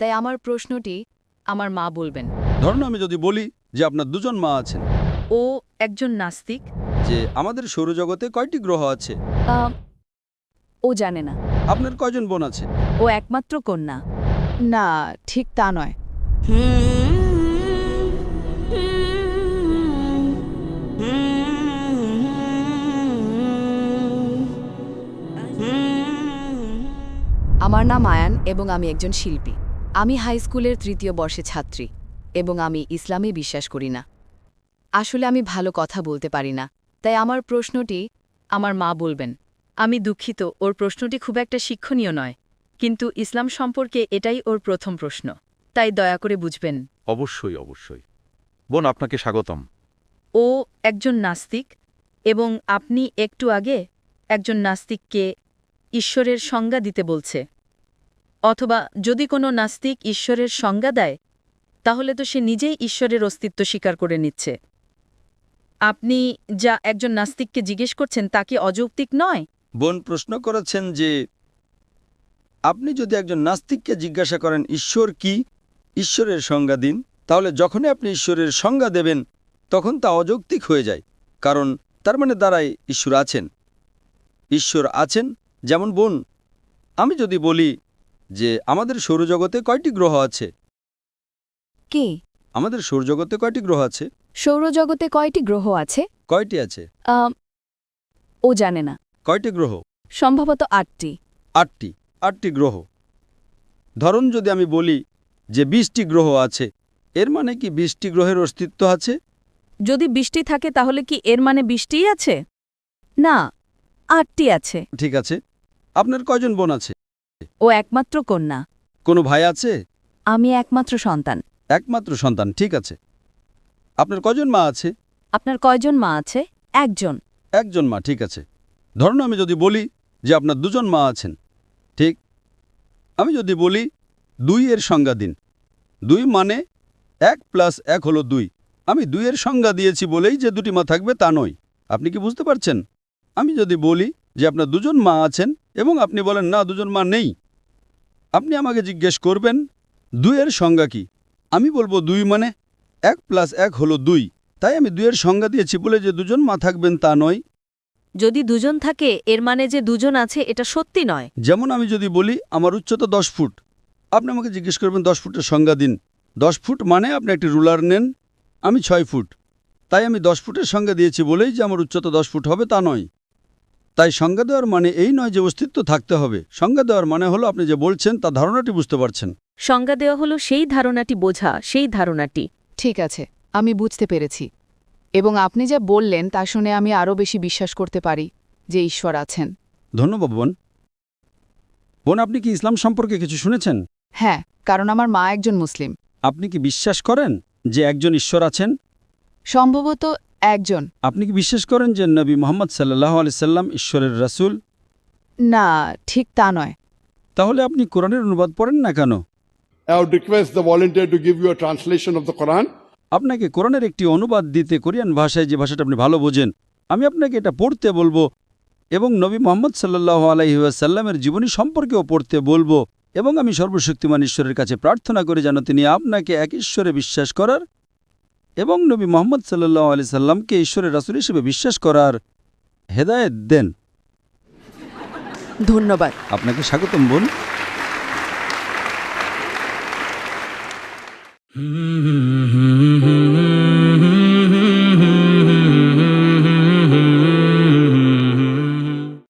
তাই আমার প্রশ্নটি আমার মা বলবেন। ধরুন আমি যদি বলি যে আপনার দুজন মা আছেন, ও একজন নাস্তিক। যে আমাদের সৌরজগতে কয়টি গ্রহ আছে, আম, ও জানে না। আপনার কয়জন বোন আছে? ও একমাত্র কন্যা। না, ঠিক তা নয়। আমার নাম আয়ান এবং আমি একজন শিল্পী। আমি হাই স্কুলের ৩য় বর্ষে ছাত্রী এবং আমি ইসলামে বিশ্বাস করি না। আসলে আমি ভালো কথা বলতে পারি না, তাই আমার প্রশ্নটি আমার মা বলবেন। আমি দুঃখিত, ওর প্রশ্নটি খুব একটা শিক্ষণীয় নয়, কিন্তু ইসলাম সম্পর্কে এটাই ওর প্রথম প্রশ্ন, তাই দয়া করে বুঝবেন। অবশ্যই অবশ্যই। বোন, আপনাকে স্বাগতম। ও একজন নাস্তিক এবং আপনি একটু আগে একজন নাস্তিককে ঈশ্বরের সংজ্ঞা দিতে বলছে। অথবা যদি কোনো নাস্তিক ঈশ্বরের সংজ্ঞা দেয়, তাহলে তো সে নিজেই ঈশ্বরের অস্তিত্ব স্বীকার করে নিচ্ছে। আপনি যা একজন নাস্তিককে জিজ্ঞেস করছেন তা কি অযৌক্তিক নয়? বোন প্রশ্ন করেছেন যে আপনি যদি একজন নাস্তিককে জিজ্ঞাসা করেন ঈশ্বর কি, ঈশ্বরের সংজ্ঞা দিন, তাহলে যখনই আপনি ঈশ্বরের সংজ্ঞা দেবেন তখন তা অযৌক্তিক হয়ে যায়, কারণ তার মানে দাঁড়ায় ঈশ্বর আছেন। ঈশ্বর আছেন, যেমন বোন আমি যদি বলি যে আমাদের সৌরজগতে কয়টি গ্রহ আছে, কি? আমাদের সৌরজগতে কয়টি গ্রহ আছে, সৌরজগতে কয়টি গ্রহ আছে? কয়টি আছে, ও জানে না। কয়টি গ্রহ? সম্ভবত ৮টি। ৮টি গ্রহ। ধরুন যদি আমি বলি যে ২০টি গ্রহ আছে, এর মানে কি ২০টি গ্রহের অস্তিত্ব আছে? যদি ২০টি থাকে তাহলে কি এর মানে ২০টিই আছে? না, ৮টি আছে। ঠিক আছে। আপনার কয়জন বোন আছে? ও একমাত্র কন্যা। কোনো ভাই আছে? আমি একমাত্র সন্তান। একমাত্র সন্তান, ঠিক আছে। আপনার কয়জন মা আছে? আপনার কয়জন মা আছে? একজন। একজন মা, ঠিক আছে। ধরুন আমি যদি বলি যে আপনার দুজন মা আছেন, ঠিক। আমি যদি বলি ২ এর সংজ্ঞা দিন, ২ মানে ১ + ১ হলো ২। আমি ২ এর সংজ্ঞা দিয়েছি বলেই যে দুটি মা থাকবে তা নয়। আপনি কি বুঝতে পারছেন? আমি যদি বলি যে আপনার দুজন মা আছেন এবং আপনি বলেন না দুজন মা নেই, আপনি আমাকে জিজ্ঞেস করবেন ২ এর সংজ্ঞা কি। আমি বলবো ২ মানে ১ + ১ হলো ২। তাই আমি ২ এর সংজ্ঞা দিয়েছি বলে যে দুজন মা থাকবেন তা নয়। যদি দুজন থাকে এর মানে যে দুজন আছে এটা সত্যি নয়। যেমন আমি যদি বলি আমার উচ্চতা ১০ ফুট, আপনি আমাকে জিজ্ঞেস করবেন ১০ ফুটের সংজ্ঞা দিন। ১০ ফুট মানে আপনি একটি রুলার নেন, আমি ৬ ফুট। তাই আমি ১০ ফুটের সংজ্ঞা দিয়েছি বলেই যে আমার উচ্চতা ১০ ফুট হবে তা নয়। তাই সংজ্ঞা দেওয়ার মানে এই নয় যে অস্তিত্ব থাকতে হবে। সংজ্ঞা দেওয়ার মানে হলো আপনি যে বলছেন তা ধারণাটি বুঝতে পারছেন। সংজ্ঞা দেওয়া হলো সেই ধারণাটি বোঝা, সেই ধারণাটি। ঠিক আছে, আমি বুঝতে পেরেছি। এবং আপনি যা বললেন তা শুনে আমি আরও বেশি বিশ্বাস করতে পারি যে ঈশ্বর আছেন। ধন্যবাদ বোন। বোন, আপনি কি ইসলাম সম্পর্কে কিছু শুনেছেন? হ্যাঁ, কারণ আমার মা একজন মুসলিম। আপনি কি বিশ্বাস করেন যে একজন ঈশ্বর আছেন? সম্ভবত একজন। আপনি কি বিশ্বাস করেন যে নবী মুহাম্মদ সাল্লাল্লাহু আলাইহি সাল্লাম ঈশ্বরের রাসূল? না, ঠিক তা নয়। তাহলে আপনি কোরআনের অনুবাদ পড়েন না কেন? I would request the volunteer to give you a translation of the Quran. আপনাকে কোরআনের একটি অনুবাদ দিতে, কোরিয়ান ভাষায়, যে ভাষাটা আপনি ভালো বোঝেন। আমি আপনাকে এটা পড়তে বলবো এবং নবী মুহাম্মদ সাল্লাল্লাহু আলাইহি ওয়াসাল্লামের জীবনী সম্পর্কেও পড়তে বলবো, এবং আমি সর্বশক্তিমান ঈশ্বরের কাছে প্রার্থনা করি যেন তিনি আপনাকে এক ঈশ্বরে বিশ্বাস করার এবং নবী মুহাম্মদ সাল্লাল্লাহু আলাইহি সাল্লামকে ঈশ্বরের রাসূল হিসেবে বিশ্বাস করার হেদায়েত দেন। ধন্যবাদ। আপনাকে স্বাগতম বোন।